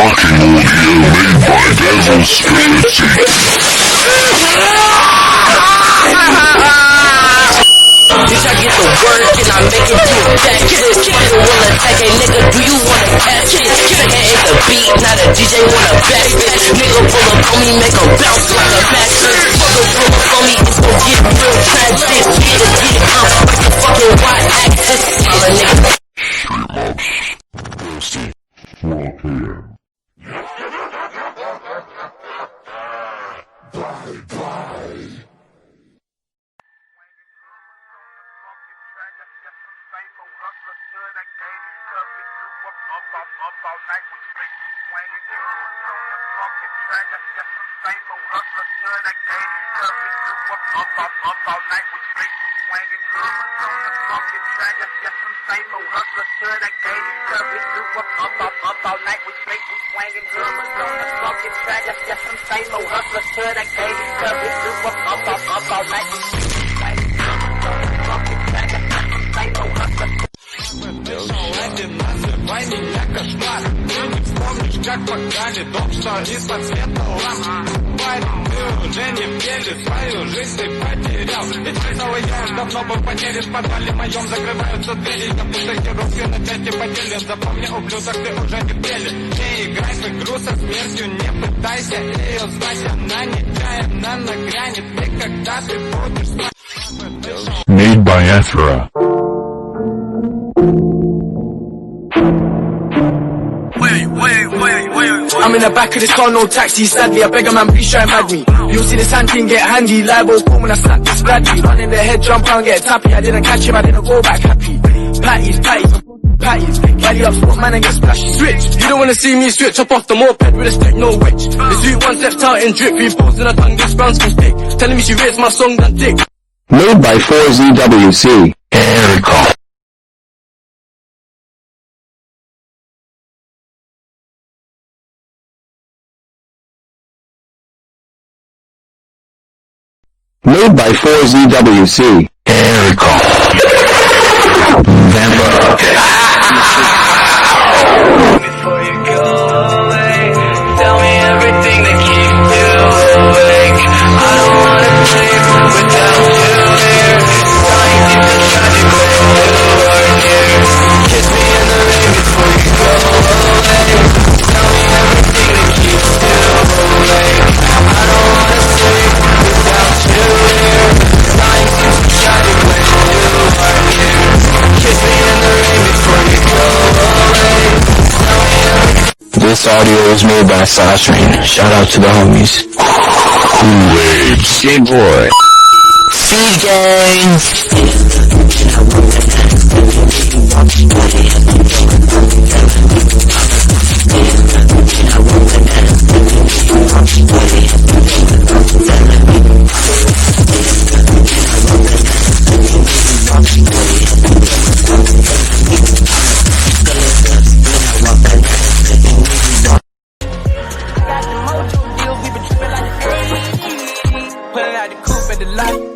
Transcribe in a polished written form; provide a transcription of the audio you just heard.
Fucking audio made by Devil Strategy. Bitch, I get the work and I make it do that. Kill it, wanna attack a nigga, do you wanna catch it? Second ain't the beat, now the DJ wanna back it. Nigga pull up on me, make him bounce like a mattress. Fucker pull up on me, it's gon' get real tragic. Get it, like the fucking Y-axis. All a nigga. Street mobs, roleplay. Называй меня кошмар. Ты не вспомнишь, как погнали дом, что из-под света ламп. Парень, ты уже не в деле, свою жизнь ты потерял. Ведь призовый я уж давно был потерян. В подвале моем закрываются двери. Я фотографию на части поделен. Запомни, ублюдок, ты уже не в деле. Не играй в игру со смертью, не пытайся ее знать. Она нечаянно нагрянет. И когда ты будешь спать. Made by Ethra. I'm in the back of this car, no taxi, sadly, I beg a man, please try and mad me. You'll see this hand thing get handy, liable form when I snap this bradley. Run in the head, jump out and get tappy, I didn't catch him, I didn't go back happy. Patties, galley up, spot man and get splashy. Switch, you don't wanna see me switch up off the moped with a stick, no witch. The sweet one stepped out in drip, three balls in a tongue, this brown skin stick. Telling me she rates my song than dick. Made by 4ZWC. Erica. Made by 4ZWC. Erica. Never. Before you go away, tell me everything that keeps you awake. I don't wanna live without you here. Dying deep and tragic when you are here. Kiss me in the rain before you go away. Tell me everything that keeps you awake. I don't wanna sleep without you here. Dying deep and tragic when you are here. Kiss me in the rain before you go away. This audio is made by Sauce Rain. Shout out to the homies. Kool-Aid. Big boy. Speed gang. Pulling out the coupe at the lot.